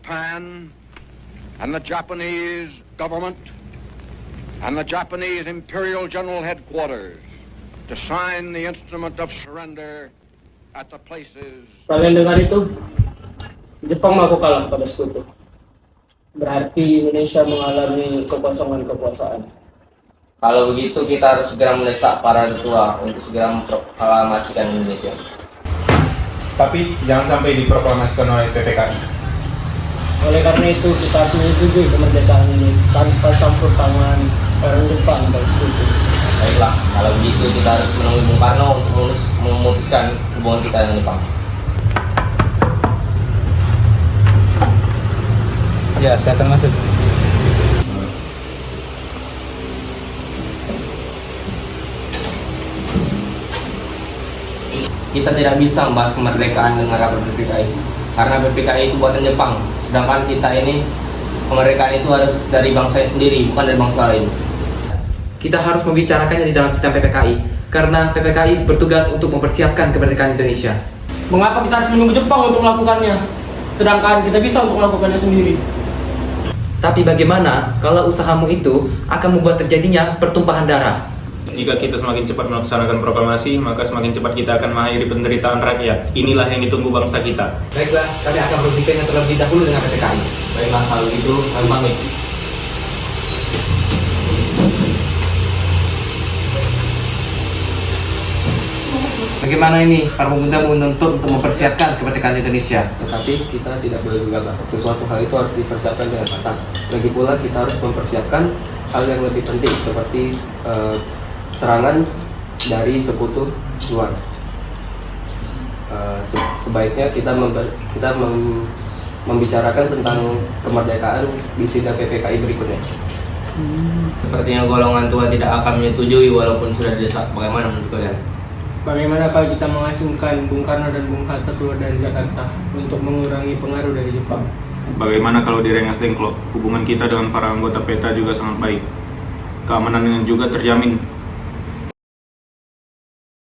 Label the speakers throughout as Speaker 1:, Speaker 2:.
Speaker 1: Japan and the Japanese government and the Japanese Imperial General Headquarters to sign the instrument of surrender at the places.
Speaker 2: Kalian dengar itu? Jepang mau kalah pada sekutu. Berarti Indonesia mengalami kekosongan kekuasaan.
Speaker 3: Kalau begitu kita harus segera mendesak para ketua untuk segera memproklamasikan Indonesia.
Speaker 4: Tapi jangan sampai diproklamasikan oleh PPKI.
Speaker 2: Oleh karena itu kita harus menyetujui kemerdekaan ini tanpa campur tangan orang Jepang dan sekutu.
Speaker 3: Baiklah, kalau begitu kita harus menemui Bung Karno untuk memutuskan hubungan kita dengan Jepang.
Speaker 4: Ya, saya akan masuk.
Speaker 3: Kita tidak bisa membahas kemerdekaan dengan rapor PPKI karena PPKI itu buatan Jepang, sedangkan kita ini kemerdekaan itu harus dari bangsa sendiri, bukan dari bangsa lain.
Speaker 5: Kita harus membicarakannya di dalam sidang PPKI karena PPKI bertugas untuk mempersiapkan kemerdekaan Indonesia.
Speaker 2: Mengapa kita harus menunggu Jepang untuk melakukannya, sedangkan kita bisa untuk melakukannya sendiri?
Speaker 5: Tapi bagaimana kalau usahamu itu akan membuat terjadinya pertumpahan darah?
Speaker 4: Jika kita semakin cepat melaksanakan proklamasi, maka semakin cepat kita akan mengakhiri penderitaan rakyat. Inilah yang ditunggu bangsa kita.
Speaker 5: Baiklah, kami akan berhentikannya terlebih dahulu dengan PPKI.
Speaker 3: Baiklah, kalau gitu kami pamit.
Speaker 5: Bagaimana ini para pemuda menuntut untuk mempersiapkan kemerdekaan Indonesia?
Speaker 6: Tetapi kita tidak boleh gegabah. Sesuatu hal itu harus dipersiapkan dengan matang. Lagi pula kita harus mempersiapkan hal yang lebih penting seperti serangan dari sekutu luar. Sebaiknya kita membicarakan tentang kemerdekaan di sidang PPKI berikutnya.
Speaker 3: Sepertinya golongan tua tidak akan menyetujui walaupun sudah didesak. Bagaimana menurut kalian?
Speaker 2: Bagaimana kalau kita mengasingkan Bung Karno dan Bung Hatta keluar dari Jakarta untuk mengurangi pengaruh dari Jepang?
Speaker 4: Bagaimana kalau di Rengas Dengklok? Hubungan kita dengan para anggota PETA juga sangat baik. Keamanannya juga terjamin.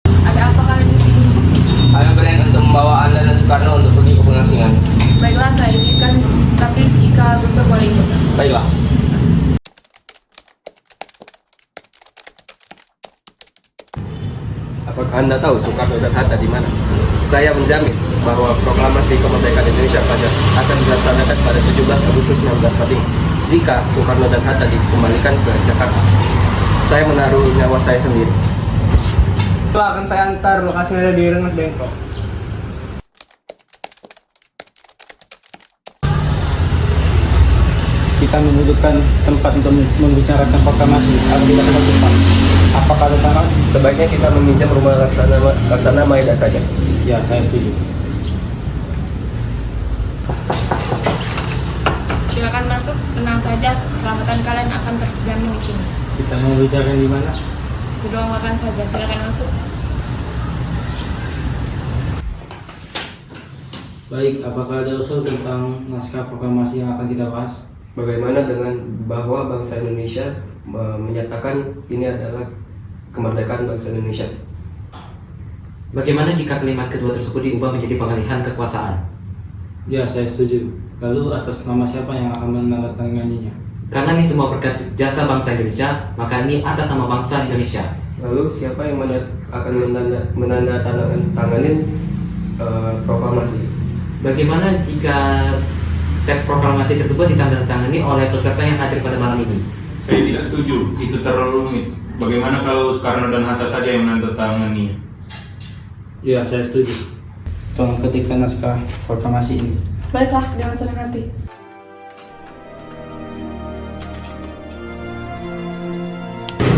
Speaker 7: Ada apa kalian di sini?
Speaker 3: Kami berniat untuk membawa Anda dan Soekarno untuk pergi ke pengasingan.
Speaker 7: Baiklah, saya izinkan, tapi jika Guntur boleh ikut.
Speaker 3: Baiklah.
Speaker 6: Apakah Anda tahu Soekarno dan Hatta di mana? Saya menjamin bahwa proklamasi kemerdekaan Indonesia akan dilaksanakan pada 17 Agustus 1945 jika Soekarno dan Hatta dikembalikan ke Jakarta. Saya menaruh nyawa saya sendiri.
Speaker 2: Akan saya antar, lokasinya ada di Rengas Dengklok. Kita membutuhkan tempat untuk membicarakan proklamasi agar tidak terlalu cepat. Apakah ada saran?
Speaker 6: Sebaiknya kita meminjam rumah Laksana Maeda saja.
Speaker 2: Ya, saya setuju.
Speaker 7: Silakan masuk, tenang saja, keselamatan kalian akan terjamin di sini.
Speaker 2: Kita mau bicara di mana?
Speaker 7: Di ruang makan saja, silakan masuk.
Speaker 2: Baik, apakah ada usul tentang naskah proklamasi yang akan kita bahas?
Speaker 6: Bagaimana dengan bahwa bangsa Indonesia menyatakan ini adalah kemerdekaan bangsa Indonesia?
Speaker 5: Bagaimana jika kalimat kedua tersebut diubah menjadi pengalihan kekuasaan?
Speaker 2: Ya, saya setuju. Lalu atas nama siapa yang akan menandatanganinya?
Speaker 5: Karena ini semua berkat jasa bangsa Indonesia, maka ini atas nama bangsa Indonesia.
Speaker 6: Lalu siapa yang akan menandatangani proklamasi?
Speaker 5: Bagaimana jika teks proklamasi tersebut ditandatangani oleh peserta yang hadir pada malam ini?
Speaker 4: Saya tidak setuju, itu terlalu rumit. Bagaimana kalau Soekarno dan Hatta saja yang menandatangani?
Speaker 2: Ya, saya setuju. Tolong ketikkan naskah proklamasi ini.
Speaker 7: Baiklah, dengan senang hati.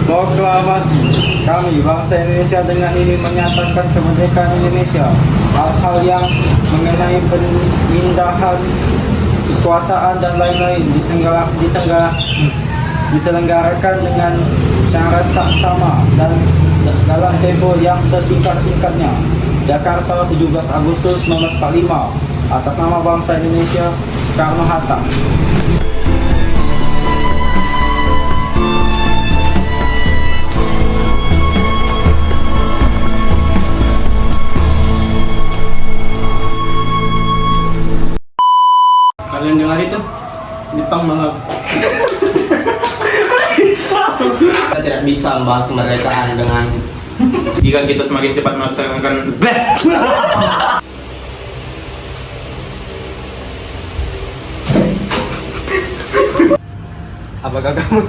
Speaker 8: Proklamasi. Kami bangsa Indonesia dengan ini menyatakan kemerdekaan Indonesia. Hal-hal yang mengenai pemindahan kekuasaan dan lain-lain diselenggarakan dengan cara saksama dan dalam tempo yang sesingkat-singkatnya. Jakarta, 17 Agustus 1945, atas nama bangsa Indonesia, Soekarno Hatta.
Speaker 2: Kalian dengar Jepang mga
Speaker 3: Kita tidak bisa membahas kemerdekaan dengan
Speaker 4: Jika kita semakin cepat melaksanakan
Speaker 6: Apakah kamu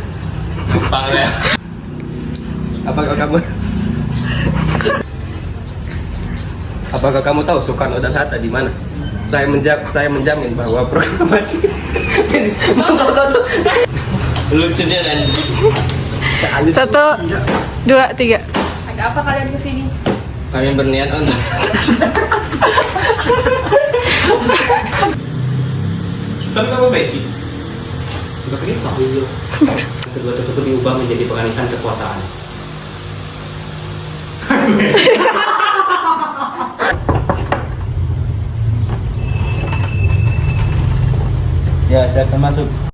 Speaker 3: Jepang ya.
Speaker 6: Apakah kamu tahu Soekarno dan Hatta di mana? Saya menjamin bahwa proklamasi
Speaker 3: Lucu dia dan
Speaker 9: 1, 2, 3.
Speaker 7: Ada apa kalian kesini?
Speaker 3: kami berniat untuk
Speaker 4: Kan kamu Becky.
Speaker 3: juga kita. Kedua tersebut diubah menjadi pengalihan kekuasaan.
Speaker 8: Ya, saya akan masuk.